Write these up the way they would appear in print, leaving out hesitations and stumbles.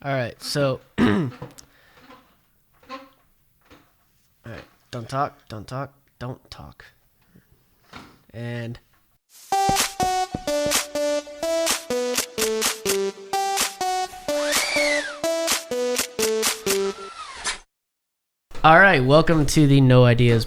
All right, so all right, don't talk. And all right, welcome to the No Idea.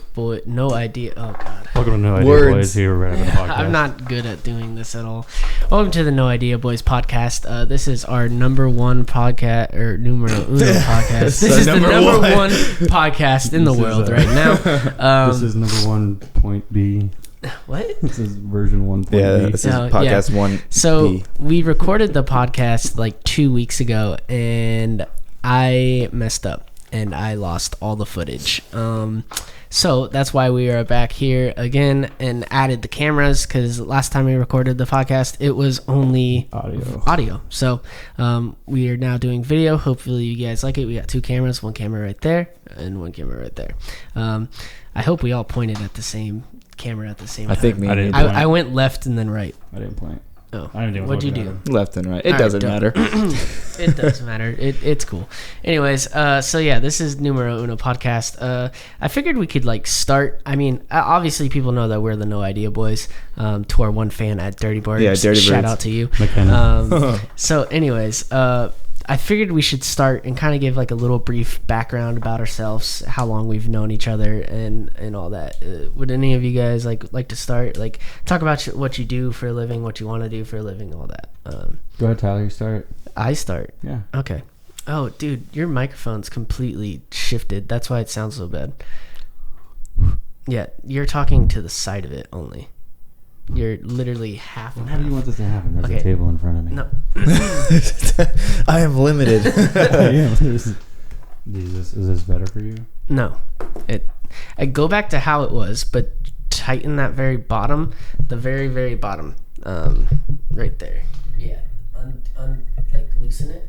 Oh God. Welcome to No Idea Words. Boys. Here we're having a podcast. I'm not good at doing this at all. Welcome to the No Idea Boys podcast. This is our number one podcast, or numero uno podcast. This is the number one podcast in the world right now. This is number 1.B. What? This is version 1.B. Yeah, this is podcast 1. So we recorded the podcast like 2 weeks ago, and I messed up. And I lost all the footage. So that's why we are back here again and added the cameras, because last time we recorded the podcast, it was only audio. So we are now doing video. Hopefully you guys like it. We got 2 cameras, 1 camera right there and 1 camera right there. I hope we all pointed at the same camera at the same time. I think me. I went left and then right. I didn't point. Oh, I didn't what'd you do? Left and right. It doesn't matter. It does matter. It's cool. Anyways, so yeah, this is Numero Uno podcast. I figured we could like start. I mean, obviously people know that we're the No Idea Boys. To our one fan at Dirty Birds. Yeah, Dirty Shout Birds. out to you. McKenna. So anyways, I figured we should start and kind of give like a little brief background about ourselves, how long we've known each other, and all that. Would any of you guys like to start? Like talk about what you do for a living, what you want to do for a living, all that. Go ahead, Tyler. You start. I start. Yeah. Okay. Oh, dude, your microphone's completely shifted. That's why it sounds so bad. Yeah, you're talking to the side of it only. You're literally half. Well, how do you want this to happen? There's Okay. a table in front of me. No. I am limited. Yeah, is this better for you? No. I go back to how it was, but tighten that very bottom, the very, very bottom, right there. Yeah. Like loosen it,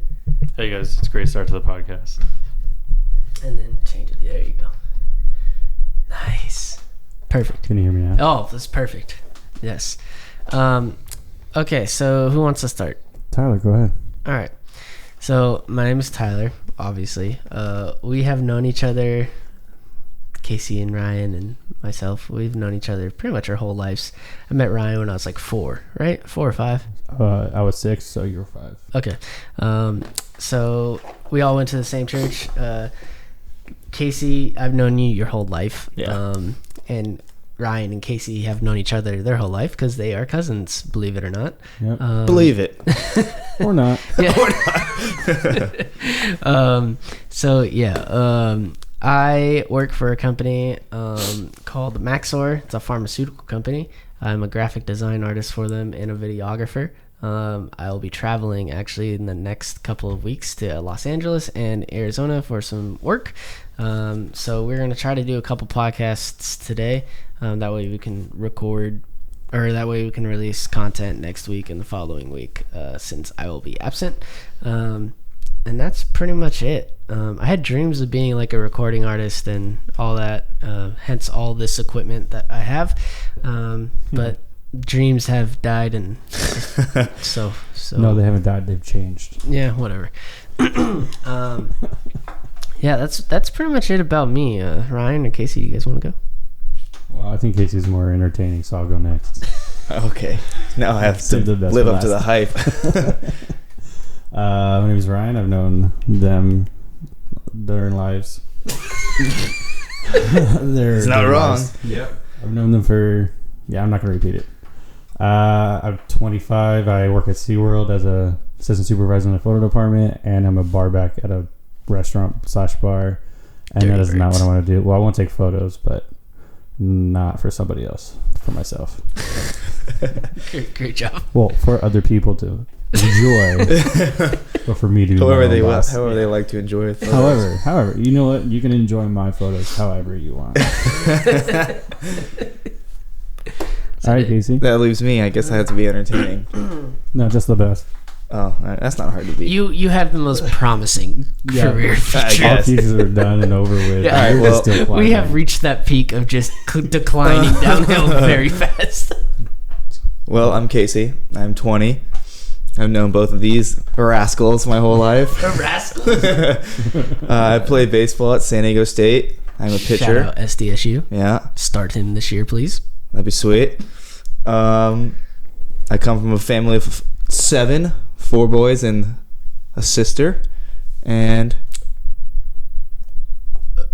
Hey guys, it's a great start to the podcast. and then change it. There you go. Nice. Perfect. Can you hear me now? Oh, that's perfect. Yes. Okay, so who wants to start? Tyler, go ahead. All right. So my name is Tyler, obviously. We have known each other, Casey and Ryan and myself. We've known each other pretty much our whole lives. I met Ryan when I was like 4, right? 4 or 5? I was 6, so you were 5. Okay. So we all went to the same church. Casey, I've known you your whole life. Yeah. And Ryan and Casey have known each other their whole life because they are cousins, believe it or not. Yep. Believe it. Or not. Yeah. So yeah, I work for a company called Maxor. It's a pharmaceutical company. I'm a graphic design artist for them and a videographer. I will be traveling actually in the next couple of weeks to Los Angeles and Arizona for some work. So we're going to try to do a couple podcasts today. That way we can record, or that way we can release content next week and the following week, since I will be absent. And that's pretty much it. I had dreams of being like a recording artist and all that, hence all this equipment that I have. But dreams have died, and so No, they haven't died. They've changed. yeah, whatever. Yeah, that's pretty much it about me. Ryan or Casey, you guys want to go? Well, I think Casey's more entertaining, so I'll go next. Okay. Now I have to Saved the best live for up to the hype. My name is Ryan. I've known them their lives. It's not wrong. Yep. I've known them for, I'm not going to repeat it. I'm 25. I work at SeaWorld as a assistant supervisor in the photo department, and I'm a bar back at a restaurant/bar. And Dirty that is not Birds. what I want to do. Well, I won't take photos, but not for somebody else, for myself. Great job. Well, for other people to enjoy, but for me to be However my own they boss. however they like to enjoy it. photos. However, you know what? You can enjoy my photos however you want. All right, Casey. That leaves me. I guess I have to be entertaining. No, just the best. Oh, all right, that's not hard to beat. You have the most promising Yeah. career I future. guess. All pieces are done and over with. Yeah. All right, You're well, still We climbing. have reached that peak of just declining downhill very fast. Well, I'm Casey. I'm 20. I've known both of these rascals my whole life. Rascals. I played baseball at San Diego State. I'm a pitcher. Shout out SDSU. Yeah, Start him this year, please. that'd be sweet. I come from a family of 7, 4 boys and a sister, and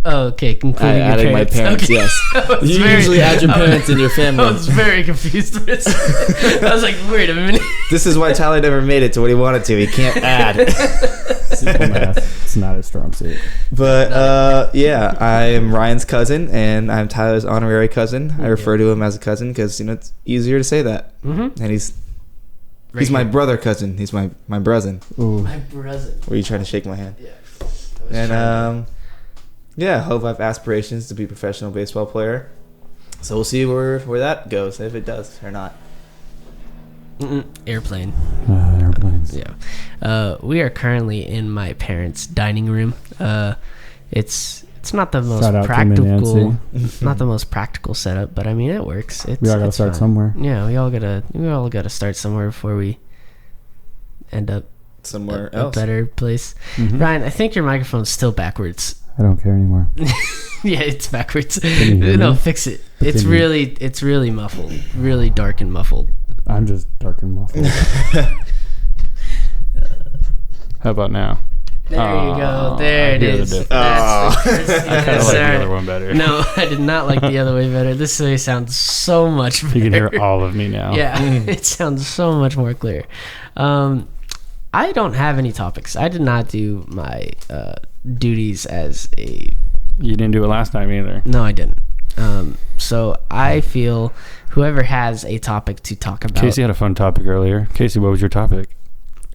Okay, including your adding my parents. Okay. Yes, you very- usually add your parents in your I family. was very confused for a second. I was like, wait a minute. This is why Tyler never made it to what he wanted to. He can't add. Simple math. It's not a strong suit. But yeah, I am Ryan's cousin, and I'm Tyler's honorary cousin. I refer to him as a cousin because it's easier to say that. Mm-hmm. And he's my brother cousin. He's my brother. Ooh. My brother. Were you trying to shake my hand? Yeah. And yeah, hope I have aspirations to be a professional baseball player. So we'll see where that goes, if it does or not. Airplane. Airplanes. Yeah. We are currently in my parents' dining room. It's not the most Shout out Kim and practical, Nancy. not the most practical setup, but I mean it works. We all gotta it's start fun. somewhere. Yeah, we all gotta start somewhere before we end up Somewhere a else. better place. Mhm. Ryan, I think your microphone's still backwards. I don't care anymore. Yeah, it's backwards. you hear No, me? fix it. It's Continue. really muffled, really dark and muffled. I'm just dark and muffled. How about now? There you go. Oh, There I it hear the is. difference. That's the I first- kind of yes, like the sir. other one better. No, I did not like the other way better. This way sounds so much better. You can hear all of me now. Yeah, it sounds so much more clear. I don't have any topics. I did not do my duties as a... You didn't do it last time either. No, I didn't. So I feel whoever has a topic to talk about... Casey had a fun topic earlier. Casey, what was your topic?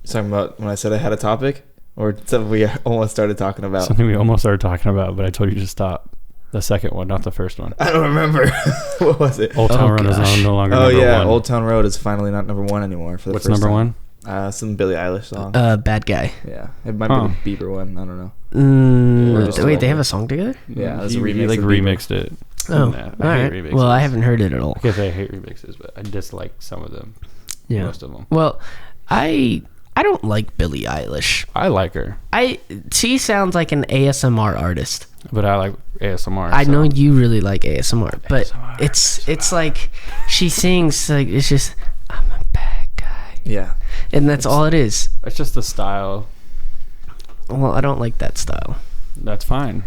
Talking about when I said I had a topic, or something we almost started talking about. Something we almost started talking about, but I told you to stop. The second one, not the first one. I don't remember. What was it? Old Town Road is gosh. no longer Oh number yeah, one. Old Town Road is finally not number 1 anymore. For the What's first number time. one? Some Billie Eilish song. Bad Guy. Yeah, it might Huh. be the Bieber one. I don't know. Or just Wait, like they have it. a song together? Yeah, it was he, a remix he like of Bieber. remixed it. Oh, Yeah, all I hate right. remixes. Well, I haven't heard it at all. I guess I hate remixes, but I dislike some of them. Yeah. Most of them. Well, I don't like Billie Eilish. I like her, She sounds like an ASMR artist. but I like ASMR. I so- know you really like ASMR, but ASMR, it's like she sings like it's just I'm a bad guy, Yeah. and that's all it is. It's just the style. Well, I don't like that style. That's fine.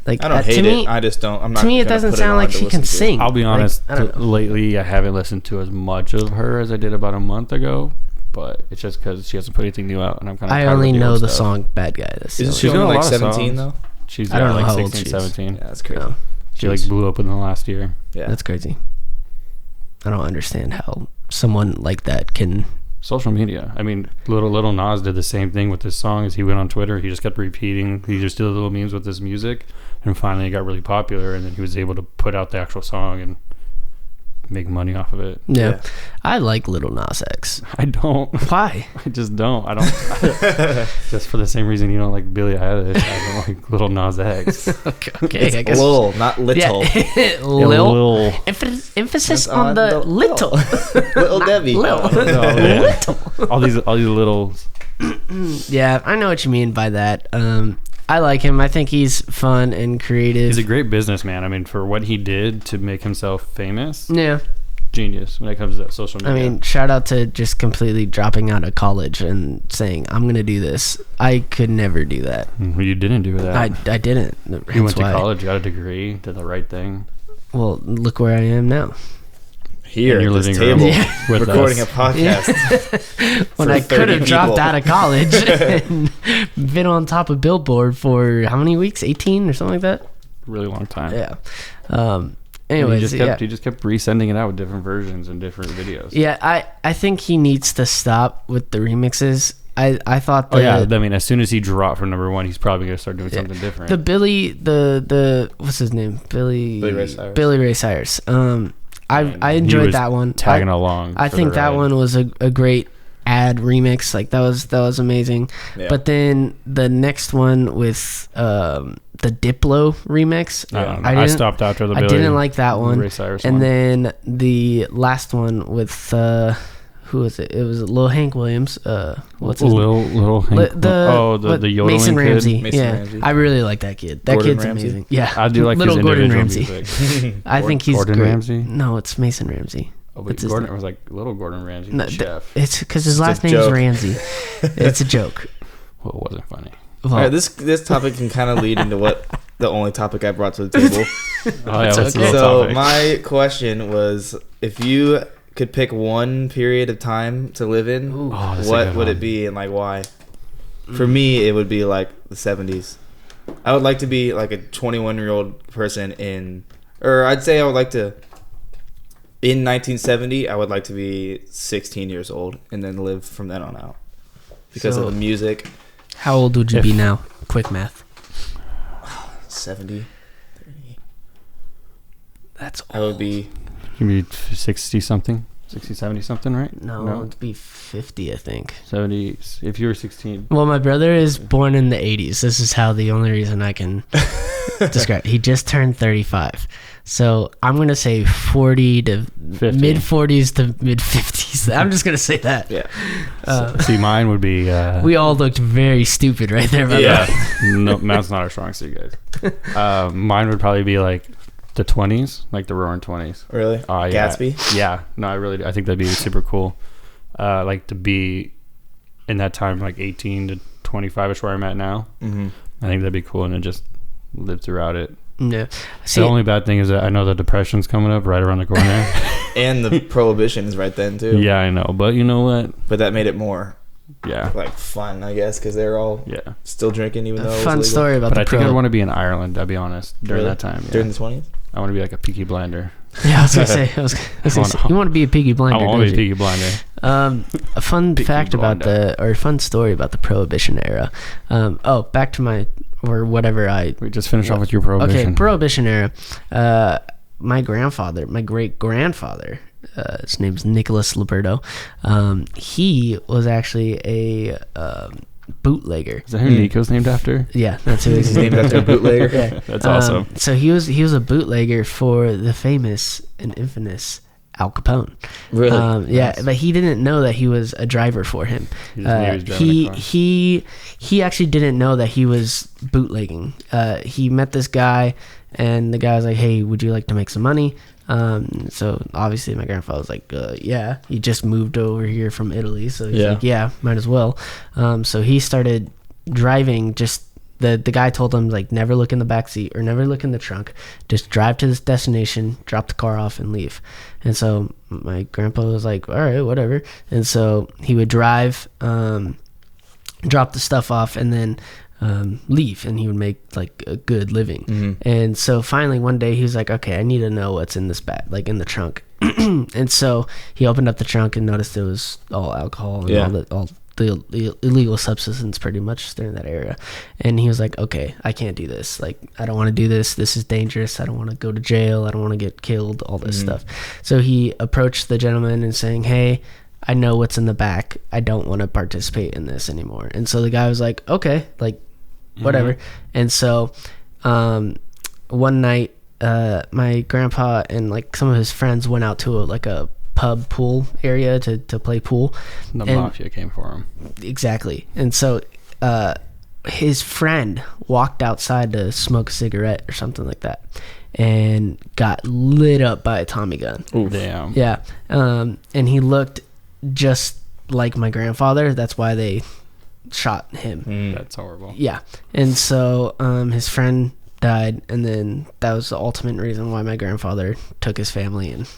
Like I don't to hate me, it. I just don't. I'm not. to me, it gonna doesn't put sound on like to she can listen to. sing. I'll be Like, honest. I don't know. Lately, I haven't listened to as much of her as I did about a month ago. But it's just because she hasn't put anything new out, and I'm kind of. I only know the song "Bad Guy." That's the Isn't only she She's only got a like lot of 17 songs. though? She's I don't know like how old 16, she is. 17. Yeah, that's crazy. No. She like blew up within the last year. Yeah. That's crazy. I don't understand how someone like that can. Social media. I mean, Little Nas did the same thing with this song. As he went on Twitter, he just kept repeating. He just did little memes with this music, and finally it got really popular. And then he was able to put out the actual song and make money off of it. Yeah, I like Little Nas X. I don't. Why? I just don't. I don't. Just for the same reason you don't like Billie Eilish, I don't like Little Nas X. Okay, It's I guess. Lil, not little. Yeah, Lil. Lil. Emphasis That's on the little. Little Debbie. Lil. No, yeah. Little. all these littles. Yeah, I know what you mean by that. I like him. I think he's fun and creative. He's a great businessman. I mean, for what he did to make himself famous, Yeah, genius when it comes to social media. I mean, shout out to just completely dropping out of college and saying, I'm going to do this. I could never do that. You didn't do that. I didn't. You went to why. college, got a degree, did the right thing. Well, look where I am now. Here In your at this living room table, Yeah. with recording us. a podcast. When For I could 30 have dropped people. out of college and been on top of Billboard for how many weeks? 18 or something like that? Really long time. Yeah. And Anyways, he just kept resending it out with different versions and different videos. yeah, I think he needs to stop with the remixes. I thought Oh yeah, I mean, as soon as he dropped from number one, he's probably gonna start doing something different. the the what's his name? Billy Ray Cyrus. Billy Ray Cyrus. I He enjoyed was that one. tagging along. I for think the that ride. one was a great ad remix. Like that was amazing. Yeah. But then the next one with the Diplo remix, I don't know. I I didn't- stopped after the I Billy didn't like that one. Ray Cyrus And one. then the last one with who was it? It was Lil Hank Williams. What's his Little Hank? The yodeling Mason kid? Ramsey. Mason yeah, Ramsey. I really like that kid. That Gordon kid's Ramsay? amazing. Yeah, I do like little his Gordon individual Ramsay. music. I think he's Gordon great. Ramsay? No, it's Mason Ramsey. Oh, What's wait, his Gordon name? was like little Gordon Ramsay, No, the chef. it's because his It's a last name's joke. Ramsey. It's a joke. Well, it wasn't funny. Well, All right, this topic can kind of lead into what the only topic I brought to the table. Oh, yeah, It's what's the okay. little So topic? my question was, if you could pick one period of time to live in, Ooh. Oh, that's a what good would one. it be and like why? For me, it would be like the 70s. I would like to be like a 21-year-old person or I'd say I would like to, in 1970, I would like to be 16 years old and then live from then on out because So- of the music. how old would you be now? Quick math. 70, 30. That's I would be. You be 60 something, 60, 70 something, right? no, it'd be 50, I think. 70. If you were 16, Well, my brother is born in the 80s. This is how the only reason I can describe. He just turned 35. So I'm going to say 40 to 50. mid 40s to mid 50s. I'm just going to say that. Yeah. see, mine would be. We all looked very stupid right there. By the Yeah. way. No, math's not our strong suit, guys. Mine would probably be like the 20s, like the roaring 20s. Really? Oh, yeah. Gatsby? Yeah, no, I think that'd be super cool. Like to be in that time, like 18 to 25ish, where I'm at now. Mm-hmm. I think that'd be cool, and then just live throughout it. Yeah. See, The only bad thing is that I know the depression's coming up right around the corner. And the prohibition is right then, too. Yeah, I know, but you know what? But that made it more, Yeah, like, fun, I guess, because they're all yeah. still drinking, even though it a was fun legal. story about But the I think I'd pro. want to be in Ireland. I'll be honest. During Really? that time, yeah. During the 20s? I want to be like a Peaky Blinder. Yeah, I was going to say. I was gonna say, you want to be a piggy blinder, I want to don't be a you? Peaky Blinder. A fun Peaky fact about Blinder. or fun story about the Prohibition era. Back to my, or whatever I We just finish off with your prohibition. Okay, Prohibition era. My great grandfather, his name's Nicholas Liberto. He was actually a bootlegger. Is that who Nico's named after? Yeah, that's who He's named after a bootlegger? Yeah. That's awesome. So he was a bootlegger for the famous and infamous Al Capone. Really? Yeah, Nice. but he didn't know that he was a driver for him. He just knew he was driving a car. He actually didn't know that he was bootlegging. He met this guy, and the guy was like, "Hey, would you like to make some money?" So obviously my grandfather was like, "Yeah." He just moved over here from Italy, so he's Yeah. like, "Yeah, might as well." So he started driving. Just the guy told him, like, never look in the back seat or never look in the trunk. Just drive to this destination, drop the car off, and leave. And so my grandpa was like, all right, whatever. And so he would drive, drop the stuff off, and then leave, and he would make like a good living. Mhm. And so finally one day he was like, okay, I need to know what's in this bag, like in the trunk. And so he opened up the trunk and noticed it was all alcohol and Yeah. all the illegal substance pretty much during that era. And he was like, okay, I can't do this. Like, I don't want to do this. This is dangerous. I don't want to go to jail. I don't want to get killed, all this stuff. So he approached the gentleman and saying, hey, I know what's in the back. I don't want to participate in this anymore. And so the guy was like, okay, like, whatever. And so one night, my grandpa and like some of his friends went out to a pub pool area to play pool. The And- mafia came for him. Exactly. And so his friend walked outside to smoke a cigarette or something like that and got lit up by a Tommy gun. Damn. Yeah. And he looked just like my grandfather. That's why they shot him. That's horrible. Yeah. And so his friend died, and then that was the ultimate reason why my grandfather took his family and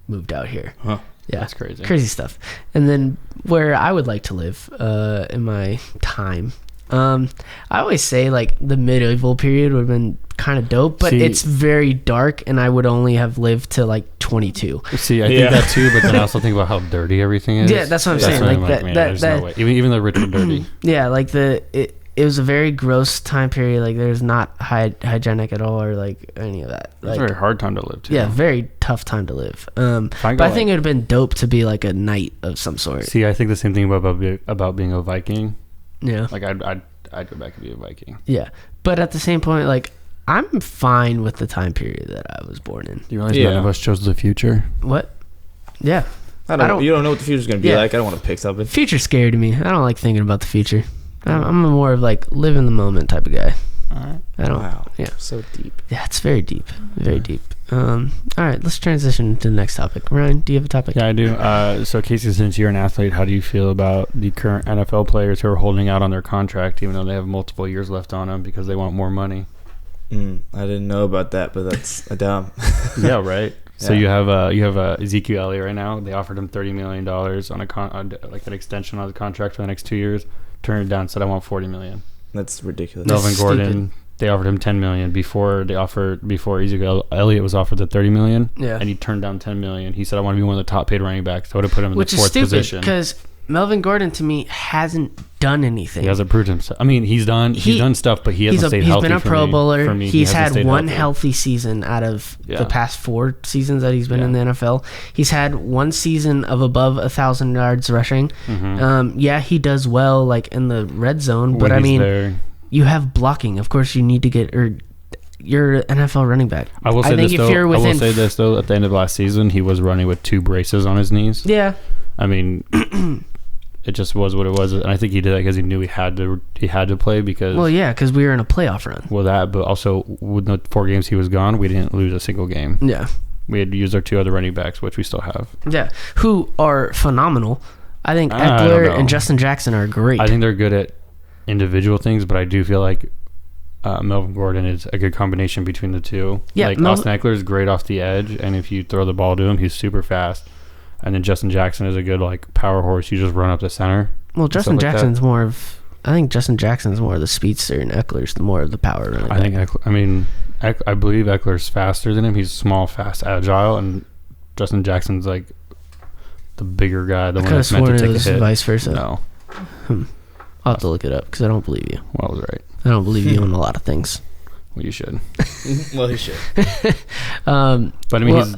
moved out here. Huh. Yeah. That's crazy. Crazy stuff. And then where I would like to live in my time, I always say like the medieval period would have been kind of dope, but See- it's very dark, and I would only have lived to like 22. See, I Yeah. think that too, but then I also think about how dirty everything is. Yeah, that's what I'm saying. why Like that- man, that- there's that- no way. Even the rich are dirty. Yeah, like it was a very gross time period. Like there's not hygienic at all, or like any of that. It's a Like, very hard time to live too. yeah, very tough time to live. I But go, I think like- it would have been dope to be like a knight of some sort. See, I think the same thing about being a Viking. Yeah, Like I'd go back and be a Viking. yeah. But at the same point, like I'm fine with the time period that I was born in. Do you realize Yeah. none of us chose the future? What? Yeah, I don't. You don't know what the future's gonna be like. I don't want to pick something. Future's scary to me. I don't like thinking about the future. I'm a more of like live in the moment type of guy. All right. I don't. Wow. Yeah. So deep. Yeah, it's very deep. Very deep. All right, let's transition to the next topic. Ryan, do you have a topic? Yeah, I do. So, Casey, since you're an athlete, how do you feel about the current NFL players who are holding out on their contract, even though they have multiple years left on them because they want more money? I didn't know about that, but that's a dumb. Yeah, right. So Yeah. you have Ezekiel Elliott right now. They offered him $30 million on like an extension on the contract for the next 2 years. Turned it down. Said I want $40 million. That's ridiculous. That's Melvin Gordon. They offered him $10 million before Ezekiel Elliott was offered the $30 million. Yeah. And he turned down $10 million. He said I want to be one of the top paid running backs. So I would have put him in Which the is fourth stupid position. because Melvin Gordon to me hasn't done anything. He hasn't proved himself. I mean, he's done stuff, but he hasn't stayed healthy. He's been a for Pro me. Bowler. For me, He's he hasn't had stayed one healthy. healthy season out of Yeah. the past 4 seasons that he's been in the Yeah. NFL. He's had 1 season of above 1,000 yards rushing. Mm-hmm. Yeah, he does well like in the red zone, but When I he's mean, there. you have blocking. Of course, you need to get you're an NFL running back. I will say think this if though. you're within, I will say this though. At the end of last season, he was running with 2 braces on his knees. yeah, I mean, it just was what it was, and I think he did that because he knew he had to play because. well, yeah, because we were in a playoff run. Well, that, but also with the 4 games he was gone, we didn't lose a single game. Yeah, We had used our 2 other running backs, which we still have. yeah, who are phenomenal. I think I don't Eckler know. and Justin Jackson are great. I think they're good at individual things, but I do feel like Melvin Gordon is a good combination between the two. Yeah, like Austin Eckler is great off the edge, and if you throw the ball to him, he's super fast. And then Justin Jackson is a good like power horse. You just run up the center. Well, Justin like that. Jackson's more of. I think Justin Jackson's more of the speedster, and Eckler's the more of the power running back. I think I believe Eckler's faster than him. He's small, fast, agile, and Justin Jackson's like the bigger guy, the one that's meant to take a hit. Vice versa. No, I'll have to look it up because I don't believe you. well, I was right. I don't believe you on a lot of things. Well, you should. Well, he should. But I mean, well,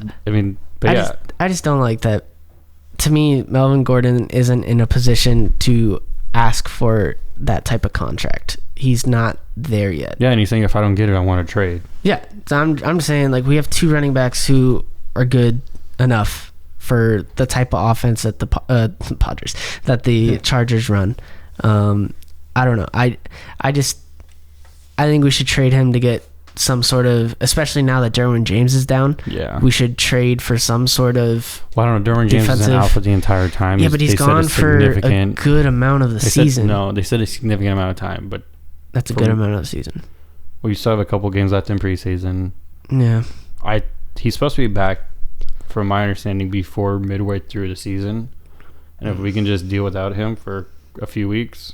but yeah. I just don't like that. To me, Melvin Gordon isn't in a position to ask for that type of contract. He's not there yet. Yeah, and he's saying if I don't get it, I want to trade. Yeah, so I'm saying like we have 2 running backs who are good enough for the type of offense that the Padres that the Chargers run. I don't know. I think we should trade him to get some sort of, especially now that Derwin James is down. Yeah. We should trade for some sort of. Well, I don't know. Derwin James has been out for the entire time. Yeah, but he's gone for a good amount of the season. They said a significant amount of time, but that's a good amount of the season. We still have a couple games left in preseason. Yeah. He's supposed to be back, from my understanding, before midway through the season. And if we can just deal without him for a few weeks.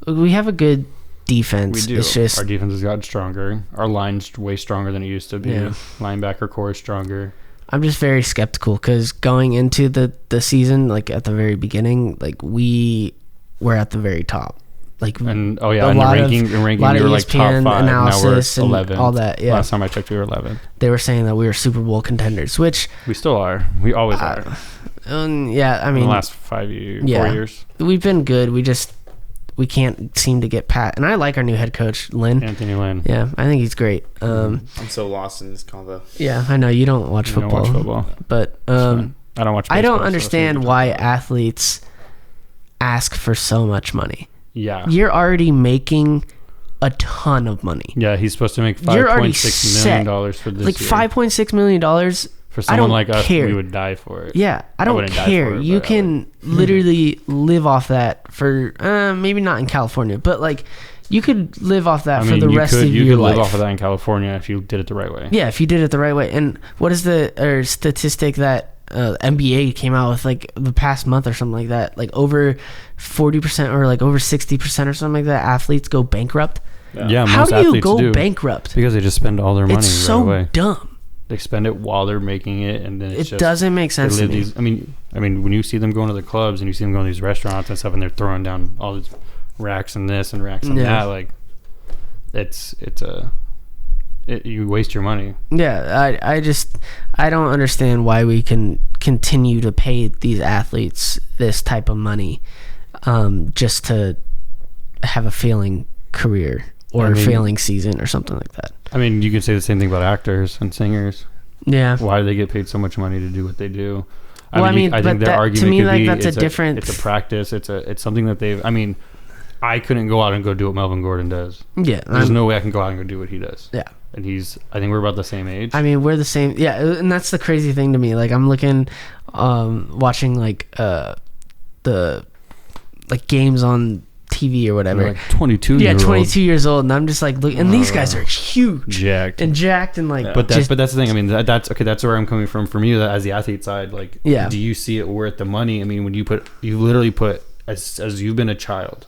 We have a good defense. We do. It's just our defense has gotten stronger. Our line's way stronger than it used to be. Yeah. Linebacker core is stronger. I'm just very skeptical because going into the season, like at the very beginning, like we were at the very top. Like and a in lot the of ranking we ESPN were like top 5. analysis Now we're and 11th. all that. Yeah, Last time I checked, we were 11th. they were saying that we were Super Bowl contenders, which We still are. We always are. yeah, I In mean, the last 4 yeah. years. we've been good. We can't seem to get pat. And I like our new head coach, Lynn. Anthony Lynn. Yeah, I think he's great. I'm so lost in this convo. Yeah, I know you don't watch You football. don't watch football. But I don't watch I don't baseball, so understand it's why athletes ask for so much money. Yeah. You're already making a ton of money. Yeah, he's supposed to make You're already $5.6 million for this Like year. $5.6 million. For I someone don't like us, care. we would die for it. Yeah, I don't wouldn't die care. for it, You but I can literally live off that for maybe not in California, but like you could live off that for the rest of you your could life. live off of that in California if you did it the right way. Yeah, if you did it the right way. And what is the statistic that NBA came out with like the past month or something like that? Like over 40% or like over 60% or something like that. Athletes go bankrupt. Yeah, How most do you athletes go do. bankrupt? Because they just spend all their money It's right so away. dumb. They spend it while they're making it, and then it's It just, doesn't make sense they to live me. these. I mean, when you see them going to the clubs and you see them going to these restaurants and stuff, and they're throwing down all these racks and this and racks and Yeah. that, like you waste your money. Yeah, I don't understand why we can continue to pay these athletes this type of money just to have a failing career or a failing season or something like that. I mean, you can say the same thing about actors and singers. Yeah. Why do they get paid so much money to do what they do? Well, I think their argument to me, could like be that's a it's different. It's a practice. It's something that they've. I mean, I couldn't go out and go do what Melvin Gordon does. Yeah, There's no way I can go out and go do what he does. Yeah. And I think we're about the same age. I mean, we're the same. Yeah, and that's the crazy thing to me. Like, I'm looking, watching like the like games on TV or whatever. You're like 22. Yeah, 22 years old, and I'm just like, look, and these guys are huge, jacked, and like. Yeah. But that's the thing. I mean, that's okay. That's where I'm coming from. For me, that as the athlete side, like, Yeah. do you see it worth the money? I mean, when you literally put as you've been a child,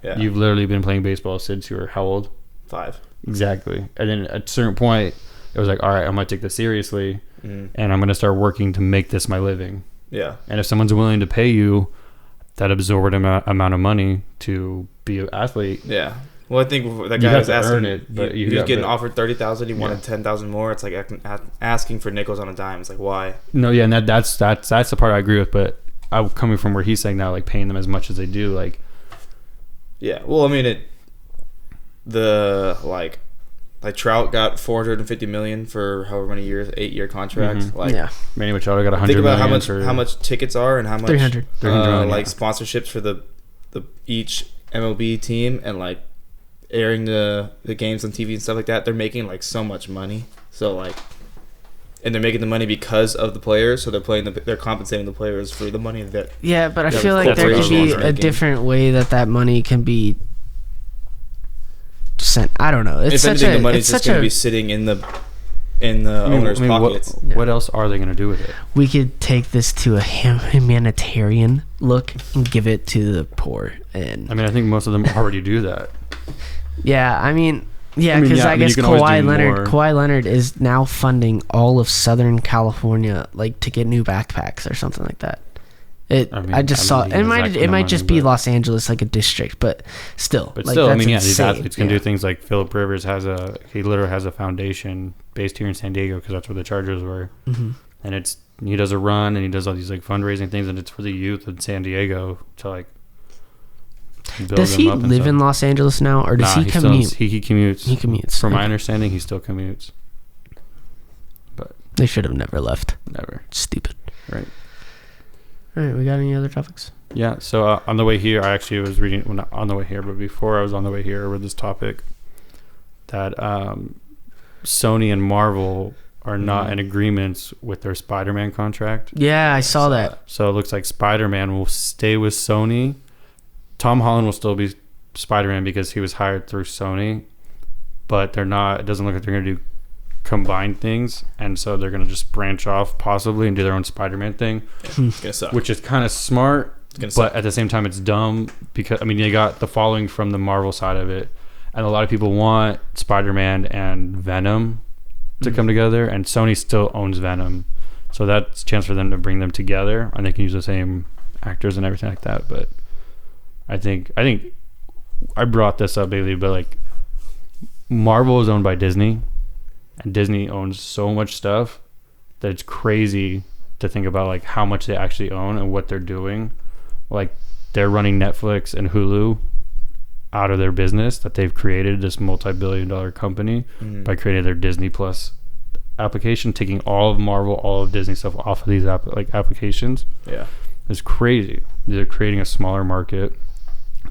Yeah. you've literally been playing baseball since you were how old? 5. Exactly. And then at a certain point, it was like, all right, I'm gonna take this seriously, Mhm. and I'm gonna start working to make this my living. Yeah. And if someone's willing to pay you that absorbent amount of money to be an athlete, Yeah. Well, I think that You guy have was to asking. earn it, but he you was got- getting but- offered 30,000. He wanted Yeah. 10,000 more. It's like asking for nickels on a dime. It's like, why? no, yeah, and that's the part I agree with. But I'm coming from where he's saying now, like paying them as much as they do, like. Yeah. Well, I mean, Trout got 450 million for however many years, 8-year contract. Mhm. Like, Yeah, Manny Machado got 100 think about million how much tickets are and how much 300. 300 million, like yeah. sponsorships for the each MLB team and like airing the games on TV and stuff like that. They're making like so much money. So like, and they're making the money because of the players. So they're compensating the players for the money that. yeah, but I Yeah, feel the like there could be corporations are a making. different way that money can be sent. I don't know. It's If such anything, the a. money's It's just such going to a. be sitting in the owner's pockets. What else are they going to do with it? We could take this to a humanitarian look and give it to the poor. And I mean, I think most of them already do that. yeah, I mean, yeah, I mean, because yeah, I I mean, you guess can always do Kawhi more. Leonard is now funding all of Southern California, like to get new backpacks or something like that. I just saw he it. has Might that kind of just money, be but- Los Angeles, like a district, but still. But like, still, I that's mean, yeah, these insane. athletes can Yeah. do things like Philip Rivers he literally has a foundation based here in San Diego because that's where the Chargers were, Mhm. and he does a run and he does all these like fundraising things, and it's for the youth in San Diego to like. Build Does them he up and live stuff. in Los Angeles now, or does Nah, he still- commute? he commutes. He commutes. From my Okay. understanding, he still commutes. They should have never left. Never. Stupid. Right. All right, we got any other topics? Yeah. So on the way here, I actually was reading. Well, not on the way here, but before I was on the way here with this topic, that Sony and Marvel are not in agreements with their Spider-Man contract. Yeah, I saw that. So it looks like Spider-Man will stay with Sony. Tom Holland will still be Spider-Man because he was hired through Sony, but they're not. It doesn't look like they're going to do combined things, and so they're going to just branch off possibly and do their own Spider-Man thing, It's gonna suck. which is kind of smart, gonna but suck. at the same time it's dumb because I mean they got the following from the Marvel side of it, and a lot of people want Spider-Man and Venom to come together, and Sony still owns Venom, so that's a chance for them to bring them together, and they can use the same actors and everything like that. But I think I brought this up, Bailey, but like Marvel is owned by Disney, and Disney owns so much stuff that it's crazy to think about like how much they actually own and what they're doing. Like they're running Netflix and Hulu out of their business that they've created, this multi-billion-dollar company, by creating their Disney Plus application, taking all of Marvel, all of Disney stuff off of these applications. Yeah. It's crazy. They're creating a smaller market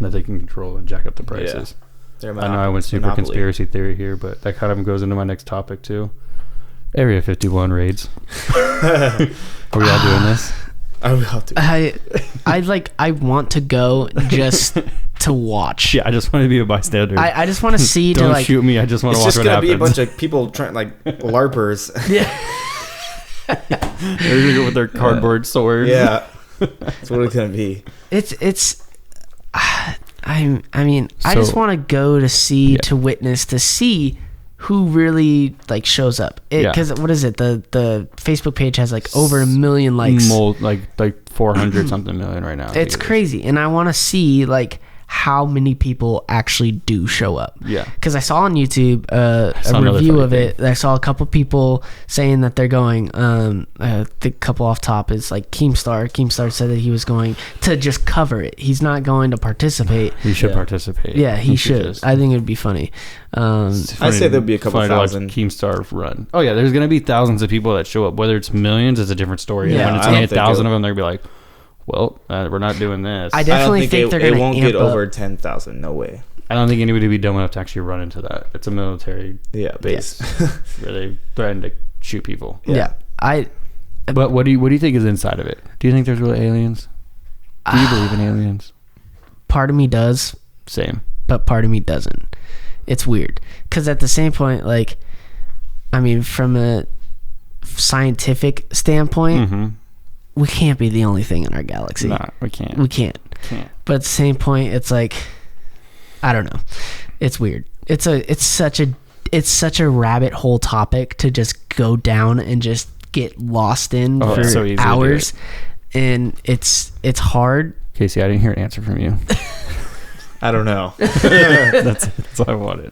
that they can control and jack up the prices. They're I know I went super monopoly. conspiracy theory here, but that kind of goes into my next topic too. Area 51 raids. Are we all doing this? I will do. I want to go just to watch. Yeah, I just want to be a bystander. I just want to see Don't to like shoot me. I just want It's to watch just what gonna happens. be a bunch of people trying like LARPers. yeah. They're gonna go with their cardboard swords. Yeah, that's what it's gonna be. It's I mean I So- just want to go to see Yeah. to witness to see who really like shows up. Yeah. Because what is it? The Facebook page has like over 1 million likes. Like 400 something million right now. I think It's it is. crazy, and I want to see like how many people actually do show up. Yeah. Because I saw on YouTube saw a another review funny of it. I saw a couple people saying that they're going. The couple off top is like Keemstar. Keemstar said that he was going to just cover it. He's not going to participate. He should Yeah. participate. Yeah, he should. just- I think it would be funny. It's I'd funny say there'd be a to couple find out, like, thousand. Keemstar run. Oh yeah, there's gonna be thousands of people that show up. Whether it's millions, is a different story. Yeah, And when it's I only don't think 1,000 it- of them, they're gonna be like, "Well, we're not doing this." I I don't definitely think they're it gonna won't amp get up. over 10,000. No way. I don't think anybody would be dumb enough to actually run into that. It's a military Yeah, base. where they threaten to shoot people. Yeah. But what do you think is inside of it? Do you think there's really aliens? Do you believe in aliens? Part of me does, Same. but part of me doesn't. It's weird because at the same point, like, I mean, from a scientific standpoint, Mm-hmm. we can't be the only thing in our galaxy. Nah, we can't. We can't. But at the same point, it's like, I don't know. It's weird. It's such a rabbit hole topic to just go down and just get lost in Oh, for it's so easy to do hours, and it's hard. Casey, I didn't hear an answer from you. I don't know. that's all I wanted.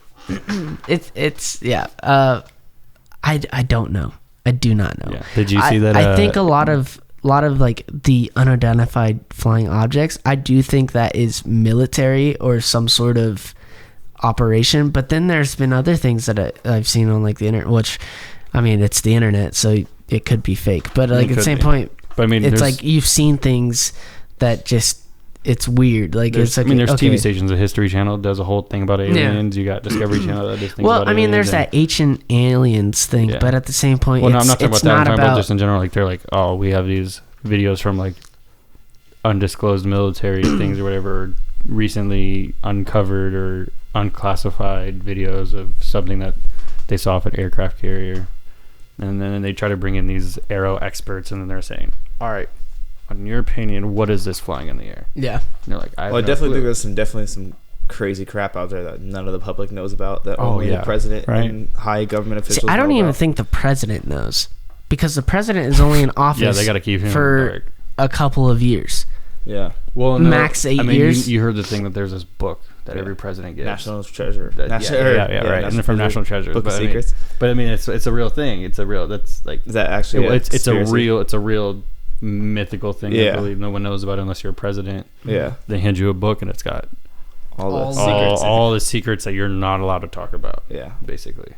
It's yeah. I don't know. I do not know. Yeah. Did you see that? I think a lot of like the unidentified flying objects, I do think that is military or some sort of operation. But then there's been other things that I've seen on like the internet, which, I mean, it's the internet, so it could be fake. But like at the could same be. point, But I mean, it's there's- like you've seen things that just, it's weird. Like There's, it's like, I mean, there's okay. TV stations. The History Channel does a whole thing about aliens. You got Discovery Channel that does things Well, about I mean, aliens. there's that ancient aliens thing, Yeah. but at the same point, Well, no, it's, I'm not talking about it's that. I'm not talking about about just in general. Like they're like, oh, we have these videos from like undisclosed military things or whatever, recently uncovered or unclassified videos of something that they saw off an aircraft carrier, and then they try to bring in these aero experts, and then they're saying, all right, in your opinion, what is this flying in the air? yeah. And they're like, I have Well, I no definitely clue. think there's some crazy crap out there that none of the public knows about. That Oh, only yeah. the president Right. and high government officials. See, I don't know even about. think the president knows, because the president is only in office Yeah, they got to keep him in the for dark. a couple of years. Yeah, Well, max 8 years. You heard the thing that there's this book that Yeah. every president gets. national treasure. That- yeah, right. And they're from National Treasures. Book but of I mean- Secrets. But I mean, it's a real thing. It's a real. That's like Is that actually? it's a real mythical thing. Yeah. I believe no one knows about it unless you're a president. Yeah, They hand you a book and it's got all the All secrets. in it. all the secrets that you're not allowed to talk about, Yeah, basically.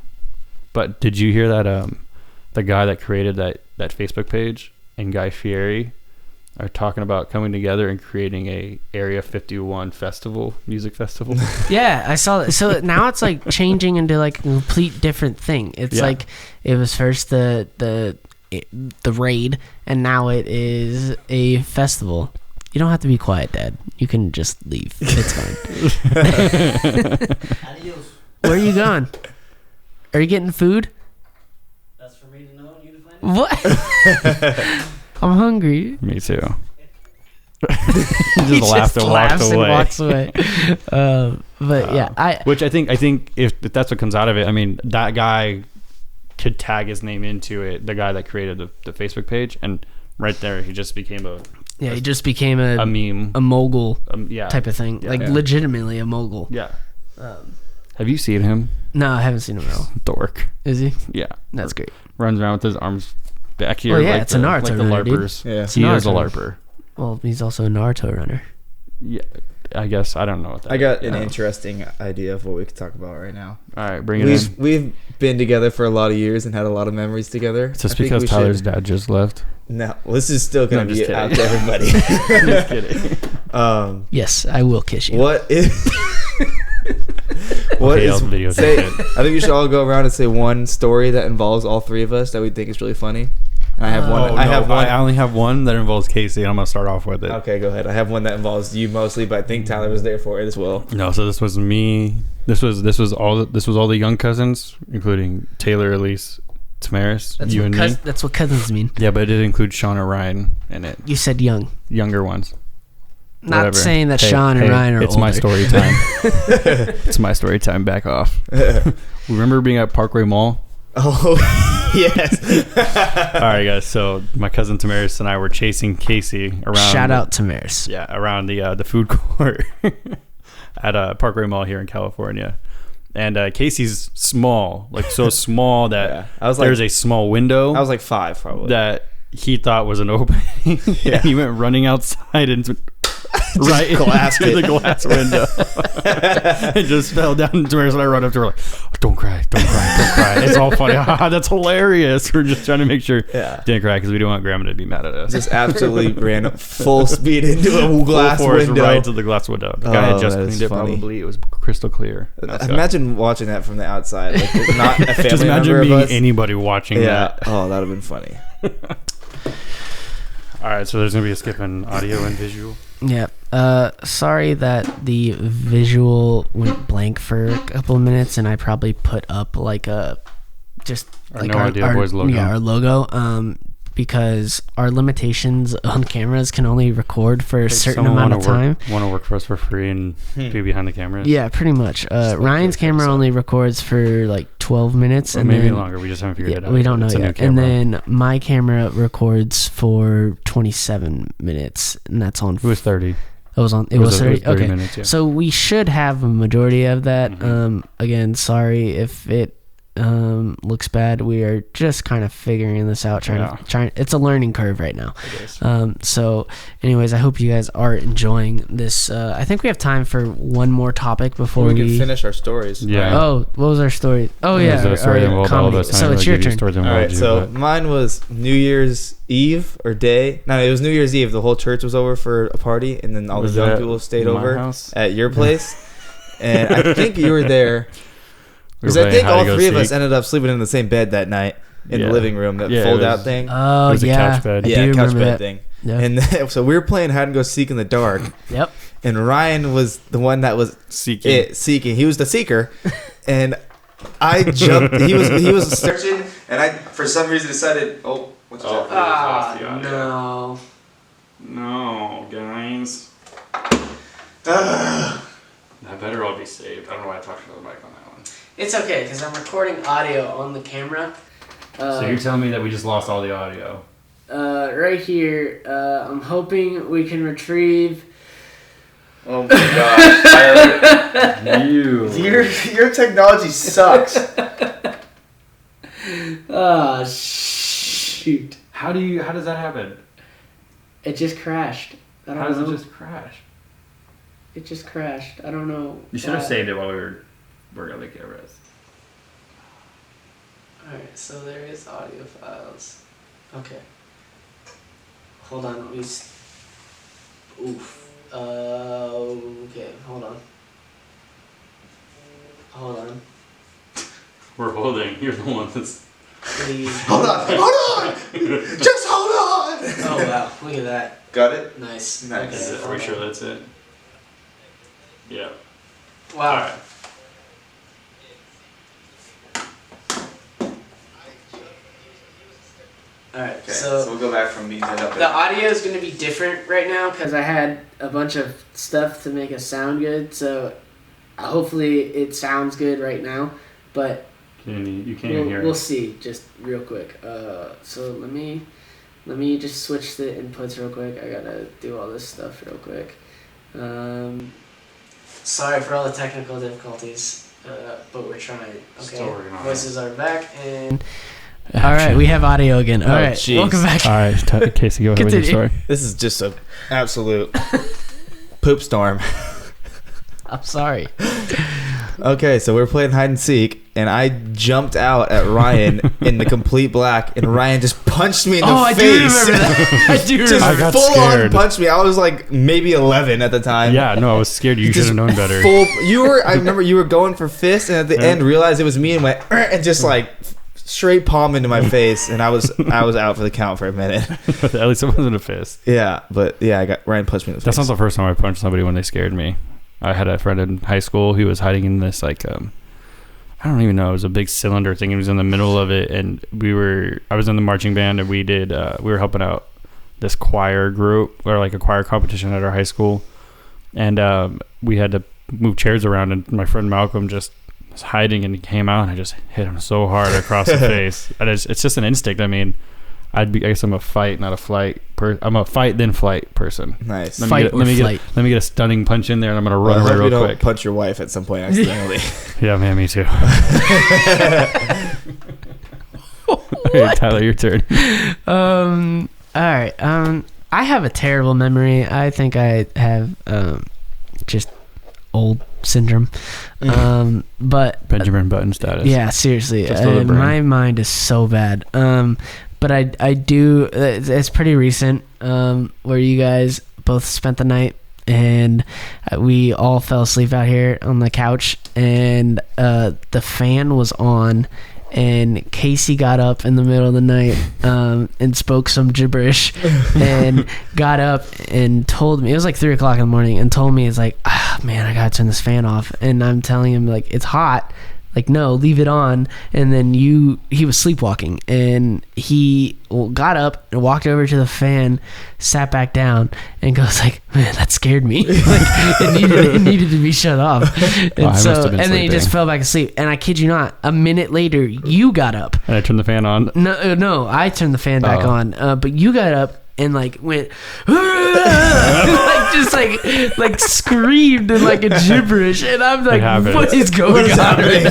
But did you hear that? The guy that created that Facebook page and Guy Fieri are talking about coming together and creating a Area 51 music festival. Yeah, I saw that. So now it's like changing into like a complete different thing. It's Yeah. like it was first the raid, and now it is a festival. You don't have to be quiet, Dad. You can just leave. It's fine. Where are you going? Are you getting food? That's for me to know and you to find out. What? I'm hungry. Me too. He just laughed and walked laughs away. and walks away. But yeah, Which I think if that's what comes out of it, I mean, that guy could tag his name into it, the guy that created the Facebook page, and right there he just became he just became a a meme. mogul Yeah. type of thing, Yeah. like Yeah. legitimately a mogul. Yeah. Have you seen him? No, I haven't seen him at all. Dork. Is he? Yeah. That's great. Runs around with his arms back here. Well, yeah, like it's a Naruto like the runner, dude. LARPers. Yeah. He is a Naruto. LARPer. Well, he's also a Naruto runner. Yeah. I guess I don't know what that I got is. an Oh. interesting idea of what we could talk about right now. All right, bring it in. We've been together for a lot of years and had a lot of memories together. It's just I think because we Tyler's should- dad just left. No, well, this is still gonna No, I'm just be out kidding. to everybody. Just kidding. Yes, I will kiss you. What is? What Okay, is? I'll videotape Say, it. I think we should all go around and say one story that involves all three of us that we think is really funny. And I have one. Oh, I have one. I only have one that involves Casey, and I'm gonna start off with it. Okay, go ahead. I have one that involves you mostly, but I think Tyler was there for it as well. No, so this was me. This was all the young cousins, including Taylor, Elise, Tamaris, That's you what and me. that's what cousins mean. Yeah, but it did include Sean and Ryan in it. You said young. Younger ones. Not Whatever. saying that Hey, Sean and hey, Ryan are it's my older. story time. It's my story time. Back off. Remember being at Parkway Mall? Oh, yes. All right, guys. So my cousin Tamaris and I were chasing Casey around. Shout out to Maris. Yeah, around the food court. at a Parkway Mall here in California. And Casey's small, like so small that Yeah. I was like, there's a small window I was like 5 probably. that he thought was an opening. Yeah. And he went running outside and right glassed into it. the glass window. And just fell down into her. So I run up to her like, oh, don't cry. It's all funny. That's hilarious. We're just trying to make sure Yeah. didn't cry because we don't want Grandma to be mad at us. Just absolutely ran full speed into a glass Full force window. right to the glass window. The guy Oh, had just that cleaned is it. funny. Probably it was crystal clear. Imagine watching that from the outside. Like, not a family Just imagine member being of us. anybody watching Yeah. that. Oh, that would have been funny. All right, so there's gonna be a skip in audio and visual. Yeah. Sorry that the visual went blank for a couple of minutes, and I probably put up like a just Our like No Idea Boys logo. Yeah, our logo. Because our limitations on cameras can only record for a certain amount of time. Want to work for us for free and be behind the cameras? Yeah, pretty much. Ryan's camera only records for like 12 minutes, Or and maybe then longer. We just haven't figured it out. we don't know It's a new yet. And camera. then my camera records for 27 minutes, and that's on. It was 30. It was 30. 30 Okay, minutes, yeah. so we should have a majority of that. Mhm. Again, sorry if it looks bad. We are just kind of figuring this out. Trying. It's a learning curve right now. So, anyways, I hope you guys are enjoying this. I think we have time for one more topic before we can finish our stories. Yeah. Oh, what was our story? Oh yeah, There's a story our involved all of comedy. us. So it's your turn. All right, so mine was New Year's Eve or day. No, it was New Year's Eve. The whole church was over for a party, and then all Was the young that people stayed my over house? at your place. And I think you were there. We were Because I playing think hide all and go three of us seek. ended up sleeping in the same bed that night in Yeah. the living room, that Yeah, it fold-out was- thing. Oh It was a yeah, couch bed. I Yeah, do couch remember bed that. thing. Yeah. And then, so we were playing hide and go seek in the dark, Yep. and Ryan was the one that was Seeking. seeking. He was the seeker, and I jumped. He was searching, and I for some reason decided. Oh, what's that? no. No, guys. Ah. That better all be saved. I don't know why I talked to the mic on that one. It's okay because I'm recording audio on the camera. So you're telling me that we just lost all the audio? Right here. I'm hoping we can retrieve. Oh my gosh! Your technology sucks. Ah, shoot! How does that happen? It just crashed. I don't How does know. it just crash? It just crashed. I don't know. You should have why. saved it while we were working on the cameras. Alright, so there is audio files. Okay. Hold on, let me. Oof. Okay, hold on. Hold on. We're holding. You're the one that's. Please. Hold on! Just hold on! Oh wow, look at that. Got it. Nice. Nice. Okay, Is it, are we hold sure on. that's it? Yeah. Wow. Alright. Alright, Okay, so so we'll go back from me to up the audio is going to be different right now because I had a bunch of stuff to make us sound good. So hopefully it sounds good right now, but You can't even hear we'll it. see. Just real quick. So let me just switch the inputs real quick. I gotta do all this stuff real quick. Sorry for all the technical difficulties, but we're trying. Okay, Still working on it. voices are back and. All right, we have audio again. All right, jeez. welcome back. All right, Casey, go ahead with your Continue. story. This is just a absolute poop storm. I'm sorry. Okay, so we're playing hide and seek, and I jumped out at Ryan in the complete black, and Ryan just punched me in the I face. do remember that. I do Just remember. I got full scared. on punched me. I was like maybe 11 at the time. Yeah, no, I was scared. You should Just have known better. I remember you were going for fists, and at the end realized it was me and went and just like straight palm into my face, and I was out for the count for a minute. At least it wasn't a fist. Yeah, but yeah, Ryan punched me in the That's face. not the first time I punched somebody when they scared me. I had a friend in high school who was hiding in this I don't even know, it was a big cylinder thing. He was in the middle of it, and I was in the marching band, and we were helping out this choir group or like a choir competition at our high school, and we had to move chairs around, and my friend Malcolm just was hiding, and he came out, and I just hit him so hard across the face. And it's just an instinct. I mean, I guess I'm a fight, not a flight. I'm a fight then flight person. Nice. Fight or flight. Let me get a stunning punch in there, and I'm gonna Well, run I away hope you real don't quick. punch your wife at some point accidentally. Yeah, man, me too. Okay, Tyler, your turn. All right. I have a terrible memory. I think I have just old syndrome. But Benjamin Button status. yeah, seriously, Just a little brain. my mind is so bad. But I do. It's pretty recent. Where you guys both spent the night, and we all fell asleep out here on the couch, and the fan was on. And Casey got up in the middle of the night and spoke some gibberish and got up and told me, it was like 3 o'clock in the morning, and told me, it's like, man, I gotta turn this fan off. And I'm telling him, like, it's hot. Like, no, leave it on. And then he was sleepwalking, and he got up and walked over to the fan, sat back down, and goes like, man, that scared me. Like, it needed to be shut off. And I must have been and then he just sleeping. fell back asleep. And I kid you not, a minute later, you got up. And I turned the fan on. No, I turned the fan back Oh. on. But you got up and like went, like just like screamed in like a gibberish, and I'm like, happens. what is going on? happening?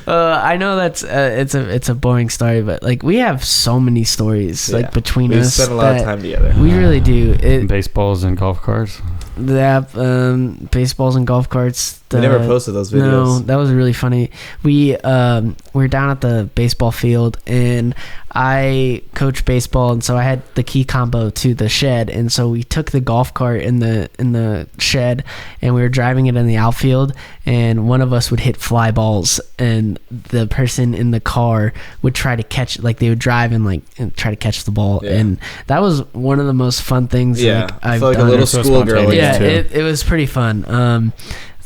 I know that's it's a boring story, but like we have so many stories Yeah. like between We us. spent a lot of that time together. We really do. Baseballs and golf carts. Baseballs and golf carts. We never posted those videos. No, that was really funny. We were down at the baseball field, and I coach baseball, and so I had the key combo to the shed, and so we took the golf cart in the shed, and we were driving it in the outfield, and one of us would hit fly balls, and the person in the car would try to catch, like they would drive and try to catch the ball, Yeah. and that was one of the most fun things. Yeah, like, I I've feel like done. a little So schoolgirl. spontaneous. Yeah, too. it was pretty fun.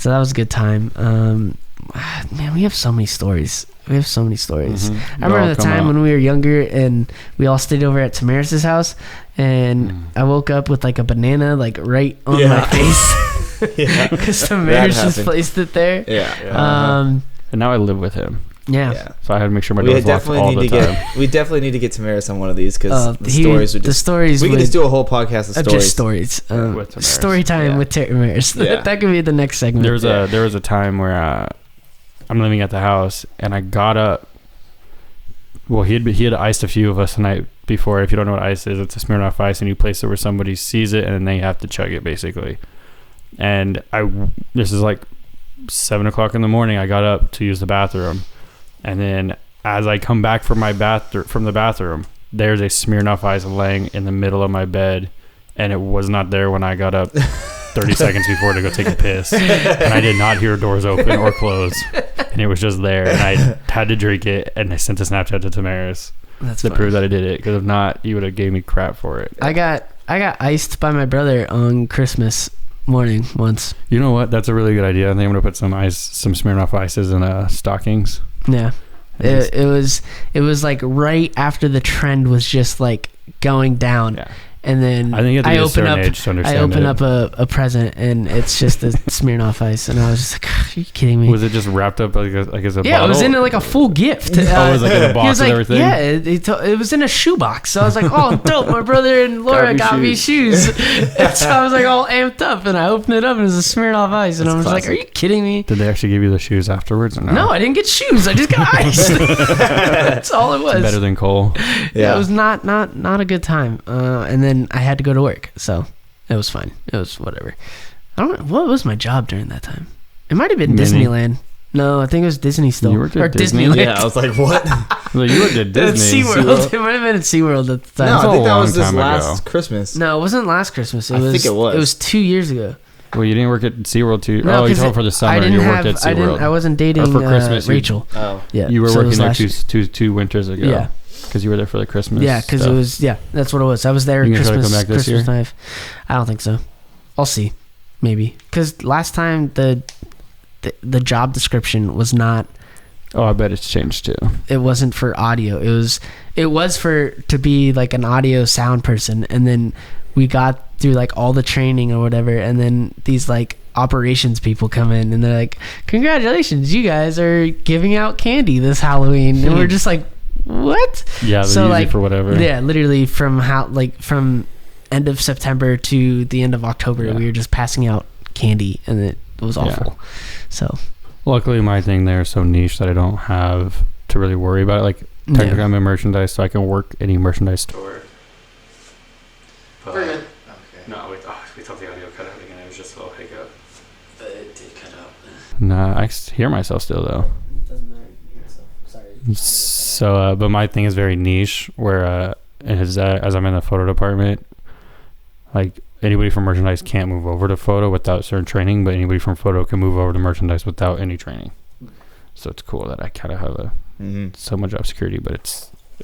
So that was a good time. Man, we have so many stories. I remember the time when we were younger and we all stayed over at Tamaris' house, and I woke up with like a banana like right on Yeah. my face Yeah. because That Tamaris just happened. placed it there. Yeah. And now I live with him, Yeah. Yeah. so I had to make sure my We door's locked definitely all need the to time. get. We definitely need to get Tamaris on one of these because the He- stories would the just. stories We could would- just do a whole podcast of stories. just stories. With Tamaris. Story time Yeah. with Tamaris. Yeah. That could be the next segment. There was a time where I'm living at the house, and I got up. Well, he had iced a few of us the night before. If you don't know what ice is, it's a Smirnoff Ice, and you place it where somebody sees it, and then they have to chug it basically. And this is like 7 o'clock in the morning. I got up to use the bathroom, and then as I come back from the bathroom, there's a Smirnoff Ice laying in the middle of my bed, and it was not there when I got up 30 seconds before to go take a piss, and I did not hear doors open or close, and it was just there, and I had to drink it, and I sent a Snapchat to Tamaris That's to funny. prove that I did it, because if not, he would have gave me crap for it. I got iced by my brother on Christmas morning once. You know what? That's a really good idea. I think I'm gonna put some Smirnoff Ices in stockings. Yeah. It was like right after the trend was just like going down. Yeah. And then I think you have to be a open certain up age to understand I open it. up a present, and it's just a Smirnoff Ice, and I was just like, are you kidding me? Was it just wrapped up like as a yeah, bottle? it was in like a full gift. Oh, it was like in a box he was with like, everything? Yeah, it was in a shoebox. So I was like, oh, dope. My brother and Laura got me shoes. And so I was like all amped up, and I opened it up, and it was a Smirnoff Ice. And I was like, are you kidding me? Did they actually give you the shoes afterwards? Or no? No, I didn't get shoes. I just got iced. That's all it was. Better than Cole. Yeah, it was not a good time. And then I had to go to work, so it was fine. It was whatever. I don't know what was my job during that time. It might have been Mini. Disneyland. No, I think it was Disney still. You worked at or Disney? Disneyland. Yeah, I was like, what? Well, you worked at Disney. SeaWorld. It might have been at SeaWorld at the time. No, I a think that long was this time ago. last Christmas. No, it wasn't last Christmas. I think it was. It was 2 years ago. Well, you didn't work at SeaWorld too. No, Oh, you 'cause told for the I summer. didn't You have. worked at I didn't. SeaWorld. I wasn't dating Or for Christmas, you- Rachel. Oh. Yeah, You were so it was working there last- two winters ago. Yeah. Because you were there for the Christmas. Yeah, because it stuff. was. Yeah, that's what it was. I was there You gonna try to Christmas. come back this Christmas year? night. I don't think so. I'll see. Maybe because last time the job description was not. Oh, I bet it's changed too. It wasn't for audio. It was for to be like an audio sound person, and then we got through like all the training or whatever, and then these like operations people come in and they're like, congratulations, you guys are giving out candy this Halloween. And we're just like, what? Yeah, they So, use like, it for whatever. Yeah, literally from end of September to the end of October, Yeah. we were just passing out candy, and it was Yeah. awful. So Luckily, my thing there is so niche that I don't have to really worry about it. Like, technically, yeah. I'm in merchandise, so I can work any merchandise store. Very good. Okay. No, we thought the audio cut out again. It was just a little hiccup. But it did cut out. Nah, I hear myself still, though. Doesn't matter. Sorry. So, but my thing is very niche, where as I'm in the photo department, like anybody from merchandise can't move over to photo without certain training, but anybody from photo can move over to merchandise without any training. So it's cool that I kind of have so much job security, but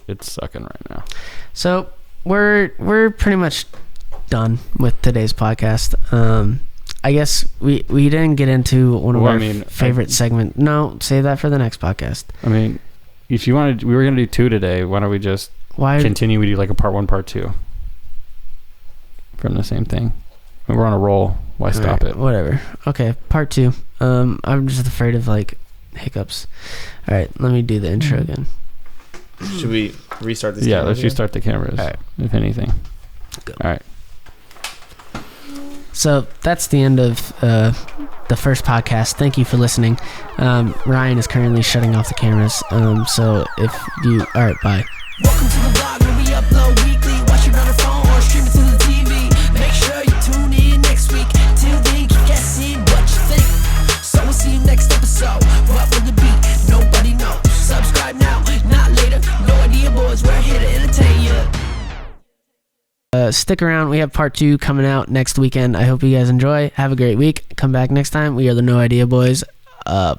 it's sucking right now. So we're pretty much done with today's podcast. I guess we didn't get into one of Well, our I mean, favorite segment. No, save that for the next podcast. I mean, if you wanted, we were gonna do 2 today. Why don't we just Why? continue? We do like a part 1, part 2 from the same thing. When we're on a roll, why stop Alright, it? Whatever. Okay, part 2. I'm just afraid of like hiccups. All right, let me do the intro again. Should we restart this? Yeah, camera let's again? restart the cameras, Alright. if anything. Go. All right. So that's the end of the first podcast. Thank you for listening. Ryan is currently shutting off the cameras. So if you, all right, bye. Welcome to the vlog where we upload weekly. Watch it on your phone or stream it to the TV. Make sure you tune in next week. Till then, keep guessing what you think. So we'll see you next episode. What will it be? Nobody knows. Subscribe now, not later. No idea, boys. We're here to entertain you. Stick around. We have part 2 coming out next weekend. I hope you guys enjoy. Have a great week. Come back next time. We are the No Idea Boys. Bye.